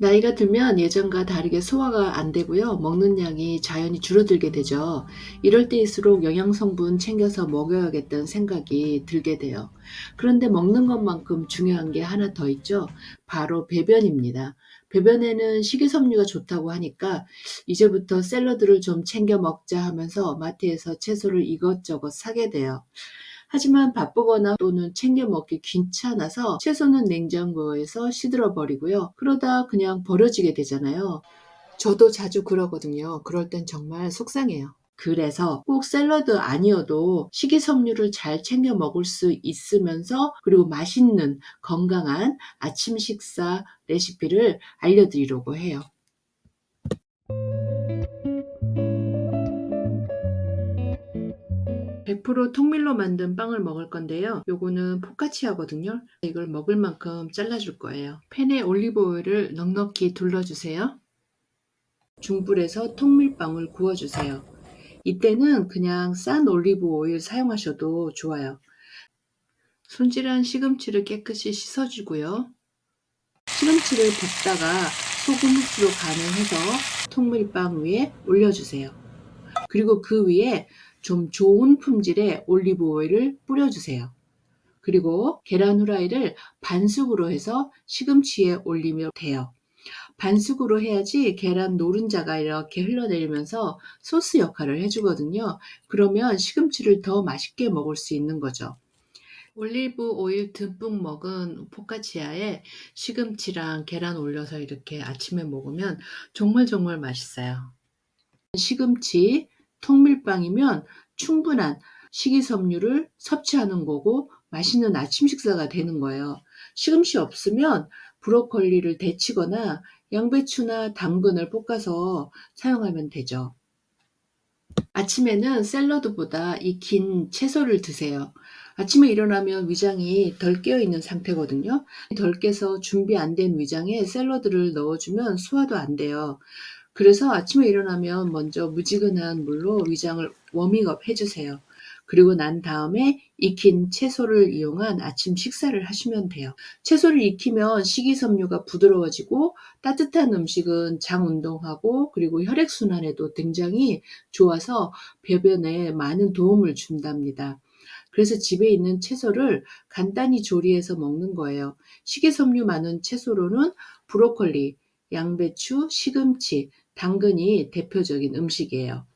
나이가 들면 예전과 다르게 소화가 안 되고요. 먹는 양이 자연히 줄어들게 되죠. 이럴 때일수록 영양성분 챙겨서 먹여야겠다는 생각이 들게 돼요. 그런데 먹는 것만큼 중요한 게 하나 더 있죠. 바로 배변입니다. 배변에는 식이섬유가 좋다고 하니까 이제부터 샐러드를 좀 챙겨 먹자 하면서 마트에서 채소를 이것저것 사게 돼요. 하지만 바쁘거나 또는 챙겨 먹기 귀찮아서 채소는 냉장고에서 시들어 버리고요. 그러다 그냥 버려지게 되잖아요. 저도 자주 그러거든요. 그럴 땐 정말 속상해요. 그래서 꼭 샐러드 아니어도 식이섬유를 잘 챙겨 먹을 수 있으면서 그리고 맛있는 건강한 아침 식사 레시피를 알려드리려고 해요. 100% 통밀로 만든 빵을 먹을 건데요. 요거는 포카치아거든요. 이걸 먹을 만큼 잘라줄 거예요. 팬에 올리브 오일을 넉넉히 둘러주세요. 중불에서 통밀빵을 구워주세요. 이때는 그냥 싼 올리브 오일 사용하셔도 좋아요. 손질한 시금치를 깨끗이 씻어주고요. 시금치를 볶다가 소금 후추로 간을 해서 통밀빵 위에 올려주세요. 그리고 그 위에 좀 좋은 품질의 올리브 오일을 뿌려주세요. 그리고 계란 후라이를 반숙으로 해서 시금치에 올리면 돼요. 반숙으로 해야지 계란 노른자가 이렇게 흘러내리면서 소스 역할을 해주거든요. 그러면 시금치를 더 맛있게 먹을 수 있는 거죠. 올리브 오일 듬뿍 먹은 포카치아에 시금치랑 계란 올려서 이렇게 아침에 먹으면 정말 정말 맛있어요. 시금치, 통밀빵이면 충분한 식이섬유를 섭취하는 거고 맛있는 아침 식사가 되는 거예요. 시금치 없으면 브로콜리를 데치거나 양배추나 당근을 볶아서 사용하면 되죠. 아침에는 샐러드보다 익힌 채소를 드세요. 아침에 일어나면 위장이 덜 깨어 있는 상태거든요. 덜 깨서 준비 안 된 위장에 샐러드를 넣어주면 소화도 안 돼요. 그래서 아침에 일어나면 먼저 무지근한 물로 위장을 워밍업 해주세요. 그리고 난 다음에 익힌 채소를 이용한 아침 식사를 하시면 돼요. 채소를 익히면 식이섬유가 부드러워지고 따뜻한 음식은 장 운동하고 그리고 혈액순환에도 굉장히 좋아서 배변에 많은 도움을 준답니다. 그래서 집에 있는 채소를 간단히 조리해서 먹는 거예요. 식이섬유 많은 채소로는 브로콜리, 양배추, 시금치, 당근이 대표적인 음식이에요.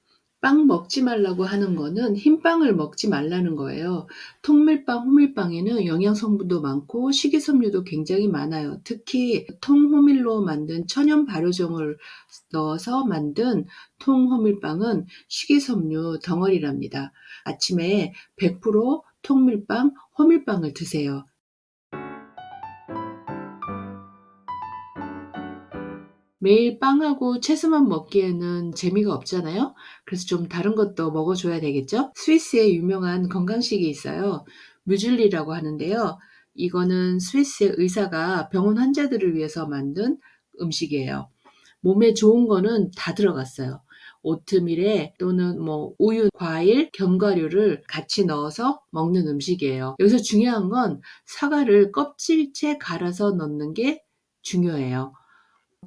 빵 먹지 말라고 하는 거는 흰빵을 먹지 말라는 거예요. 통밀빵, 호밀빵에는 영양 성분도 많고 식이섬유도 굉장히 많아요. 특히 통호밀로 만든 천연 발효종을 넣어서 만든 통호밀빵은 식이섬유 덩어리랍니다. 아침에 100% 통밀빵, 호밀빵을 드세요. 매일 빵하고 채소만 먹기에는 재미가 없잖아요. 그래서 좀 다른 것도 먹어줘야 되겠죠? 스위스의 유명한 건강식이 있어요. 뮤즐리라고 하는데요. 이거는 스위스의 의사가 병원 환자들을 위해서 만든 음식이에요. 몸에 좋은 거는 다 들어갔어요. 오트밀에 또는 뭐 우유, 과일, 견과류를 같이 넣어서 먹는 음식이에요. 여기서 중요한 건 사과를 껍질째 갈아서 넣는 게 중요해요.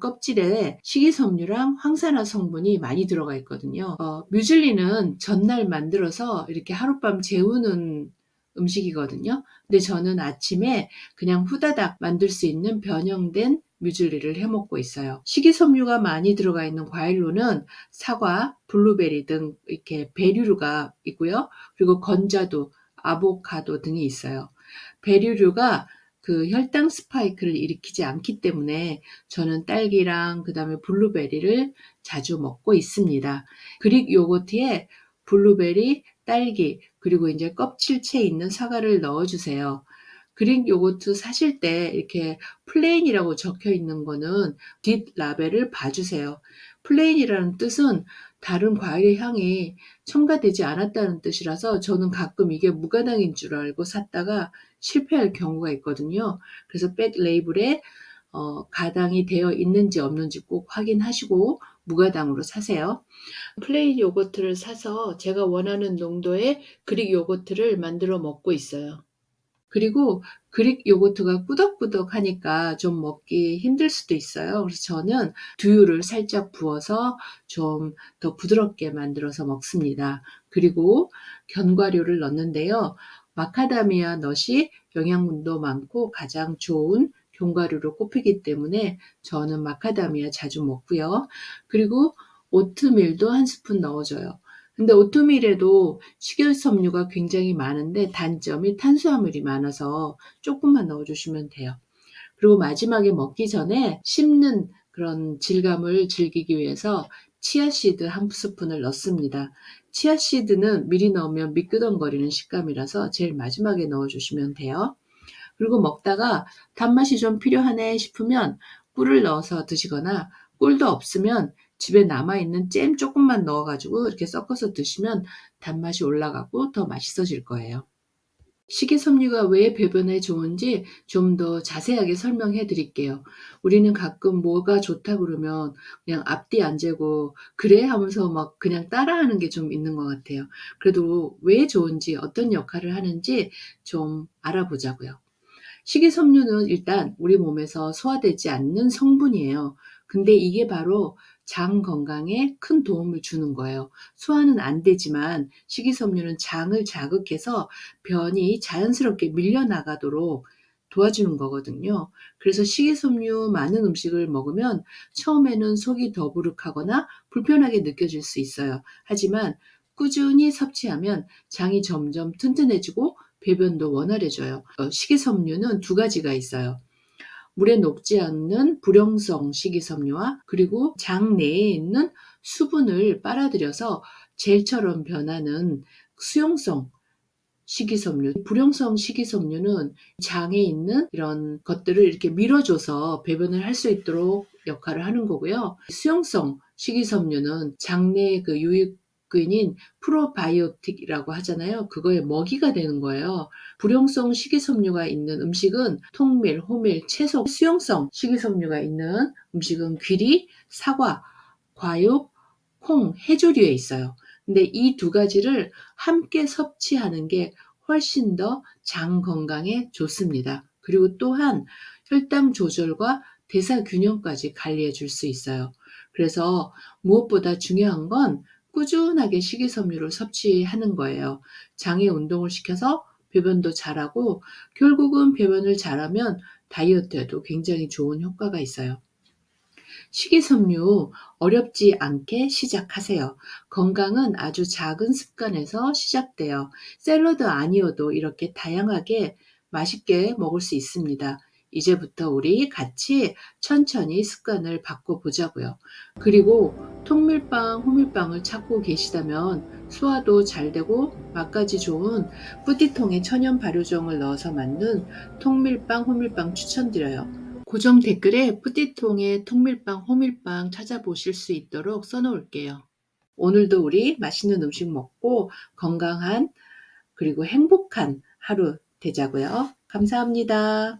껍질에 식이섬유랑 황산화 성분이 많이 들어가 있거든요. 뮤즐리는 전날 만들어서 이렇게 하룻밤 재우는 음식이거든요. 근데 저는 아침에 그냥 후다닥 만들 수 있는 변형된 뮤즐리를 해 먹고 있어요. 식이섬유가 많이 들어가 있는 과일로는 사과, 블루베리 등 이렇게 베리류가 있고요. 그리고 건자두, 아보카도 등이 있어요. 베리류가 그 혈당 스파이크를 일으키지 않기 때문에 저는 딸기랑 그다음에 블루베리를 자주 먹고 있습니다. 그릭 요거트에 블루베리, 딸기 그리고 이제 껍질째 있는 사과를 넣어 주세요. 그릭 요거트 사실 때 이렇게 플레인이라고 적혀 있는 거는 뒷 라벨을 봐 주세요. 플레인이라는 뜻은 다른 과일의 향이 첨가되지 않았다는 뜻이라서 저는 가끔 이게 무가당인 줄 알고 샀다가 실패할 경우가 있거든요. 그래서 백 레이블에 가당이 되어 있는지 없는지 꼭 확인하시고 무가당으로 사세요. 플레인 요거트를 사서 제가 원하는 농도의 그릭 요거트를 만들어 먹고 있어요. 그리고 그릭 요거트가 꾸덕꾸덕하니까 좀 먹기 힘들 수도 있어요. 그래서 저는 두유를 살짝 부어서 좀 더 부드럽게 만들어서 먹습니다. 그리고 견과류를 넣는데요. 마카다미아 넛이 영양분도 많고 가장 좋은 견과류로 꼽히기 때문에 저는 마카다미아 자주 먹고요. 그리고 오트밀도 한 스푼 넣어줘요. 근데 오트밀에도 식이섬유가 굉장히 많은데 단점이 탄수화물이 많아서 조금만 넣어주시면 돼요. 그리고 마지막에 먹기 전에 씹는 그런 질감을 즐기기 위해서 치아씨드 한 스푼을 넣습니다. 치아씨드는 미리 넣으면 미끄덩거리는 식감이라서 제일 마지막에 넣어주시면 돼요. 그리고 먹다가 단맛이 좀 필요하네 싶으면 꿀을 넣어서 드시거나 꿀도 없으면 집에 남아있는 잼 조금만 넣어가지고 이렇게 섞어서 드시면 단맛이 올라가고 더 맛있어질 거예요. 식이섬유가 왜 배변에 좋은지 좀 더 자세하게 설명해 드릴게요. 우리는 가끔 뭐가 좋다 그러면 그냥 앞뒤 안 재고 그래 하면서 막 그냥 따라하는 게 좀 있는 것 같아요. 그래도 왜 좋은지 어떤 역할을 하는지 좀 알아보자고요. 식이섬유는 일단 우리 몸에서 소화되지 않는 성분이에요. 근데 이게 바로 장 건강에 큰 도움을 주는 거예요. 소화는 안 되지만 식이섬유는 장을 자극해서 변이 자연스럽게 밀려나가도록 도와주는 거거든요. 그래서 식이섬유 많은 음식을 먹으면 처음에는 속이 더부룩하거나 불편하게 느껴질 수 있어요. 하지만 꾸준히 섭취하면 장이 점점 튼튼해지고 배변도 원활해져요. 식이섬유는 두 가지가 있어요. 물에 녹지 않는 불용성 식이섬유와 그리고 장 내에 있는 수분을 빨아들여서 젤처럼 변하는 수용성 식이섬유. 불용성 식이섬유는 장에 있는 이런 것들을 이렇게 밀어줘서 배변을 할 수 있도록 역할을 하는 거고요. 수용성 식이섬유는 장내 그 유익균인 프로바이오틱이라고 하잖아요. 그거의 먹이가 되는 거예요. 불용성 식이섬유가 있는 음식은 통밀, 호밀, 채소. 수용성 식이섬유가 있는 음식은 귀리, 사과, 과육, 콩, 해조류에 있어요. 근데 이 두 가지를 함께 섭취하는 게 훨씬 더 장 건강에 좋습니다. 그리고 또한 혈당 조절과 대사 균형까지 관리해 줄 수 있어요. 그래서 무엇보다 중요한 건 꾸준하게 식이섬유를 섭취하는 거예요. 장의 운동을 시켜서 배변도 잘하고 결국은 배변을 잘하면 다이어트에도 굉장히 좋은 효과가 있어요. 식이섬유 어렵지 않게 시작하세요. 건강은 아주 작은 습관에서 시작돼요. 샐러드 아니어도 이렇게 다양하게 맛있게 먹을 수 있습니다. 이제부터 우리 같이 천천히 습관을 바꿔보자고요. 그리고 통밀빵, 호밀빵을 찾고 계시다면 소화도 잘 되고 맛까지 좋은 뿌띠통에 천연 발효종을 넣어서 만든 통밀빵, 호밀빵 추천드려요. 고정 댓글에 뿌띠통의 통밀빵, 호밀빵 찾아보실 수 있도록 써놓을게요. 오늘도 우리 맛있는 음식 먹고 건강한 그리고 행복한 하루 되자고요. 감사합니다.